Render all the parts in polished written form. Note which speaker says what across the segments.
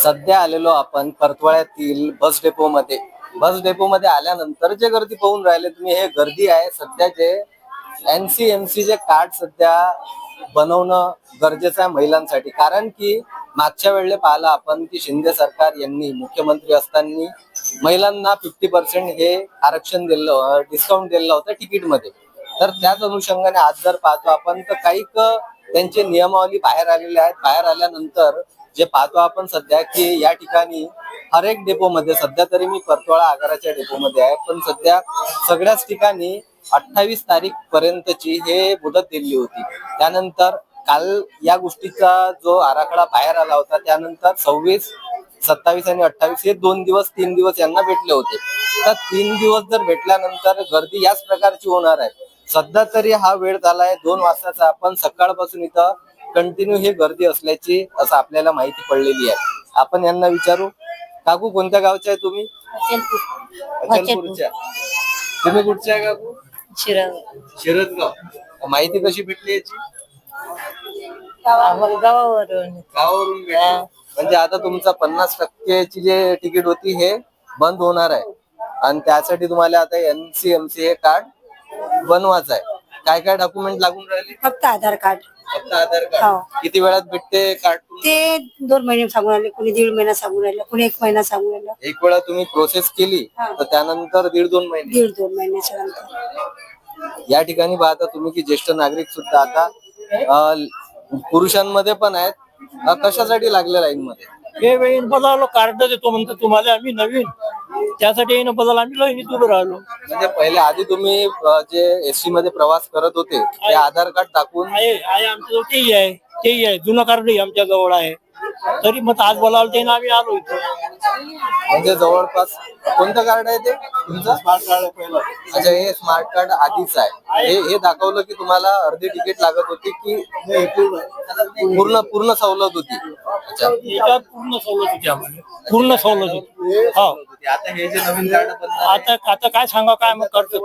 Speaker 1: सध्या आलेलो आपण परतवाड्यातील बस डेपो मध्ये आल्यानंतर जे गर्दी पाहून राहिले तुम्ही, हे गर्दी आहे सध्या जे NC-MC चे कार्ड सध्या बनवणं गरजेचं आहे महिलांसाठी. कारण की मागच्या वेळेला पाहिलं आपण की शिंदे सरकार यांनी मुख्यमंत्री असताना महिलांना 50% हे आरक्षण दिलं, डिस्काउंट दिलं होतं तिकीट मध्ये. तर त्याच अनुषंगाने आज जर पाहतो आपण तर काही त्यांचे नियमावली बाहेर आलेले आहेत. बाहेर आल्यानंतर जे पाहतो आपण सध्या की या ठिकाणी हर एक डेपो मध्ये, सध्या तरी मी परतवाडा आगाराच्या डेपो मध्ये आहे, पण सध्या सगळ्याच ठिकाणी 28 तारीख पर्यंतची हे मुदत दिली होती. त्यानंतर काल या गोष्टीचा जो आराखडा बाहेर आला होता, त्यानंतर 26, 27 आणि 28 हे 3 दिवस यांना भेटले होते. तर 3 दिवस जर भेटल्यानंतर गर्दी याच प्रकारची होणार आहे. सध्या तरी हा वेळ झालाय 2 वाजताचा, आपण सकाळपासून इथं कंटिन्यू ही गर्दी असल्याची असं आपल्याला माहिती पडलेली आहे. आपण यांना विचारू, काकू कोणत्या गावच्या आहे तुम्ही? अचलपूरच्या. तुम्ही कुठच्या आहे काकू? शिरदगाव. माहिती कशी भेटली याची?
Speaker 2: गावावरून.
Speaker 1: गावावरून भेटली. म्हणजे आता तुमचा 50% जे तिकीट होती हे बंद होणार आहे आणि त्यासाठी तुम्हाला आता NC-MC हे कार्ड बनवायचं आहे. काय काय डॉक्युमेंट लागून राहिले?
Speaker 2: फक्त आधार कार्ड.
Speaker 1: फक्त आधार कार्ड. किती वेळात भेटते कार्ड?
Speaker 2: ते 2 महिने सांगून राहिले, कोणी 1.5 महिना सांगून राहिलं, कोणी 1 महिना सांगून राहिलं.
Speaker 1: एक वेळा तुम्ही प्रोसेस केली तर त्यानंतर 1.5-2 महिने.
Speaker 2: 1.5-2 महिन्याच्या नंतर.
Speaker 1: या ठिकाणी पाहता तुम्ही की ज्येष्ठ नागरिक सुद्धा आता पुरुषांमध्ये पण आहेत. कशासाठी लागले लाईन मध्ये?
Speaker 3: हे वेळी बदलालो, कार्ड देतो म्हणतो तुम्हाला आम्ही नवीन, त्यासाठी बदल आम्ही लाईनीत उभे राहिलो.
Speaker 1: म्हणजे पहिले आधी तुम्ही जे SC मध्ये प्रवास करत होते ते आधार कार्ड टाकून
Speaker 3: आहे आमच्याजवळ, तेही आहे जुनं कार्ड आमच्या जवळ आहे. तरी मग आज बोलावलं ते आम्ही आलो इथं.
Speaker 1: म्हणजे जवळपास कोणतं कार्ड आहे ते तुमचं?
Speaker 3: स्मार्ट कार्ड पहिलं.
Speaker 1: अच्छा, हे स्मार्ट कार्ड आधीच आहे. हे दाखवलं की तुम्हाला अर्धी तिकीट लागत होती की पूर्ण सवलत होती? अच्छा,
Speaker 3: याच्यात पूर्ण सवलत होती आम्हाला, पूर्ण सवलत होती. हो.
Speaker 1: आता हे जे नवीन कार्ड बनणार
Speaker 3: आता काय सांगा, काय मग करतो.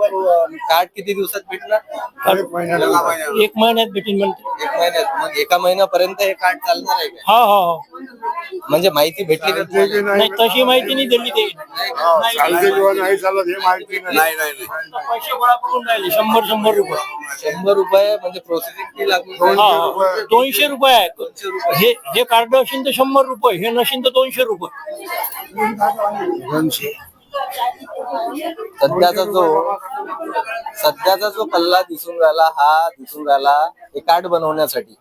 Speaker 1: कार्ड किती दिवसात भेटणार?
Speaker 3: 1 महिन्यात भेटेल म्हणते.
Speaker 1: 1 महिन्यात. मग 1 महिन्यापर्यंत हे कार्ड चालणार आहे का?
Speaker 3: हो.
Speaker 1: म्हणजे माहिती भेटली का तुम्हाला?
Speaker 3: नाही, तशी माहिती नाही दिली ते. पैसे गोळा करून राहिले 100 रुपये.
Speaker 1: 100 रुपये म्हणजे प्रोसेसिंग फी लागून
Speaker 3: 200 रुपये आहे. हे कार्ड असेल तर 100 रुपये, हे नसेल तर 200 रुपये.
Speaker 1: सध्याचा जो कल्ला दिसून राहिला हे कार्ड बनवण्यासाठी.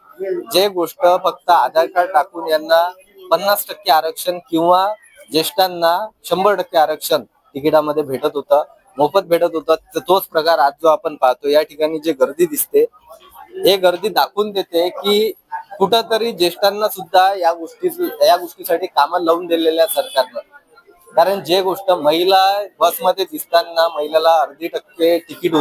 Speaker 1: जे गोष्ट फक्त आधार कार्ड टाकून यांना 50% आरक्षण किंवा ज्येष्ठांना 100% आरक्षण तिकिटामध्ये भेटत होतं, मोफत भेटत होतं, तोच प्रकार आज जो आपण पाहतो या ठिकाणी जे गर्दी दिसते, हे गर्दी दाखवून देते की कुठंतरी ज्येष्ठांना सुद्धा या गोष्टीसाठी कामाला लावून दिलेल्या सरकारनं. कारण जे गोष्ट महिला बसमध्ये दिसताना महिलाला अर्धी तिकीट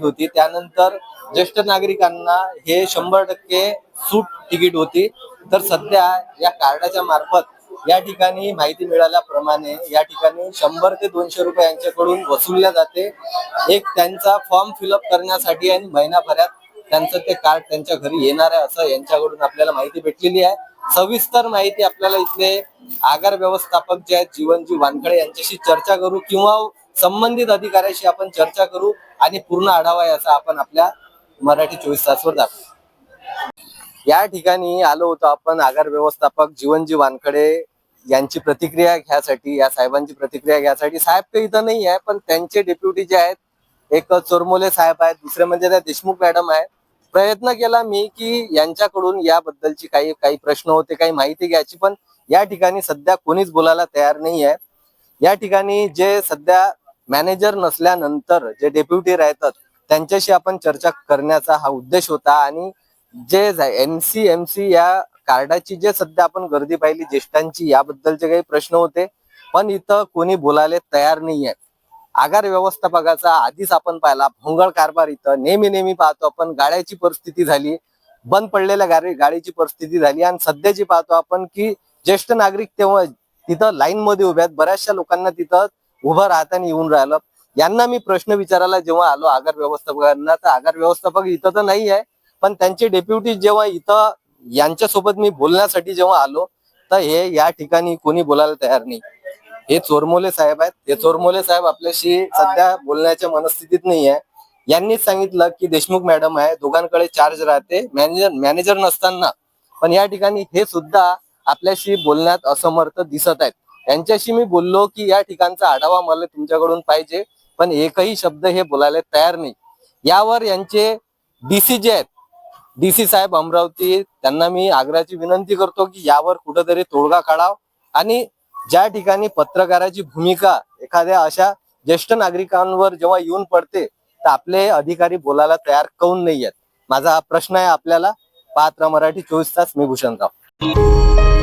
Speaker 1: होती, त्यानंतर ज्येष्ठ नागरिकांना हे 100% सूट तिकीट होती. तर सध्या या कार्डाच्या मार्फत या ठिकाणी माहिती मिळाल्याप्रमाणे या ठिकाणी 100 ते 200 रुपये यांच्याकडून वसूलल्या जाते एक त्यांचा फॉर्म फिलअप करण्यासाठी, आणि महिनाभरात त्यांचं ते कार्ड त्यांच्या घरी येणार आहे असं यांच्याकडून आपल्याला माहिती भेटलेली आहे. सविस्तर माहिती आपल्याला इथले आगार व्यवस्थापक जे आहेत जीवनजी वानखडे यांच्याशी चर्चा करू किंवा संबंधित अधिकाऱ्याशी आपण चर्चा करू आणि पूर्ण आढावा याचा आपण आपल्या मराठी 24 तासवर दाखवू. या ठिकाणी आलो होतो आपण आगार व्यवस्थापक जीवनजी वानखडे यांची प्रतिक्रिया घ्यासाठी, या साहेबांची प्रतिक्रिया घ्यासाठी. साहेब काही इथं नाही आहे, पण त्यांचे डेप्युटी जे आहेत, एक चोरमोले साहेब आहेत, दुसरे म्हणजे त्या देशमुख मॅडम आहेत. प्रयत्न केला मी की यांच्याकडून याबद्दलची काही प्रश्न होते, काही माहिती घ्यायची, पण या ठिकाणी सध्या कोणीच बोलायला तयार नाही आहे. या ठिकाणी जे सध्या मॅनेजर नसल्यानंतर जे डेप्युटी राहतात त्यांच्याशी आपण चर्चा करण्याचा हा उद्देश होता. आणि जे NC-MC या कार्डाची जे सध्या आपण गर्दी पाहिली ज्येष्ठांची, याबद्दलचे काही प्रश्न होते, पण इथं कोणी बोलायला तयार नाही आहे. आगार व्यवस्थापकाचा आधीच आपण पाहिला भोंगळ कारभार. इथं नेहमी पाहतो आपण गाड्याची परिस्थिती झाली, बंद पडलेल्या गाडीची परिस्थिती झाली, आणि सध्याची पाहतो आपण की ज्येष्ठ नागरिक तेव्हा तिथं लाईन मध्ये उभे आहेत. बऱ्याचशा लोकांना तिथं उभं राहताना येऊन राहिलं. यांना मी प्रश्न विचारायला जेव्हा आलो आगार व्यवस्थापकांना, तर आगार व्यवस्थापक इथं तर नाही आहे, पण त्यांचे डेप्युटी जेव्हा इथं यांच्यासोबत मी बोलण्यासाठी जेव्हा आलो तर हे या ठिकाणी कोणी बोलायला तयार नाही. हे चोरमोले साहेब आहेत. हे चोरमोले साहेब आपल्याशी सध्या बोलण्याच्या मनस्थितीत नाही आहे. यांनीच सांगितलं की देशमुख मॅडम आहे, दोघांकडे चार्ज राहते, मॅनेजर नसताना. पण या ठिकाणी हे सुद्धा आपल्याशी बोलण्यात असमर्थ दिसत आहेत. यांच्याशी मी बोललो की या ठिकाणचा आढावा मला तुमच्याकडून पाहिजे, पण एकही शब्द हे बोलायला तयार नाही. यावर यांचे डीसी जे आहेत, डीसी साहेब अमरावती, त्यांना मी आग्रहाची विनंती करतो की यावर कुठेतरी तोडगा काढावा आणि ज्या ठिकाणी पत्रकाराची भूमिका एखाद्या अशा ज्येष्ठ नागरिकांवर जेव्हा येऊन पडते तर आपले अधिकारी बोलायला तयार काऊन नाही आहेत. माझा हा प्रश्न आहे आपल्याला. पाहत राहा मराठी 24 तास. मी भूषणराव.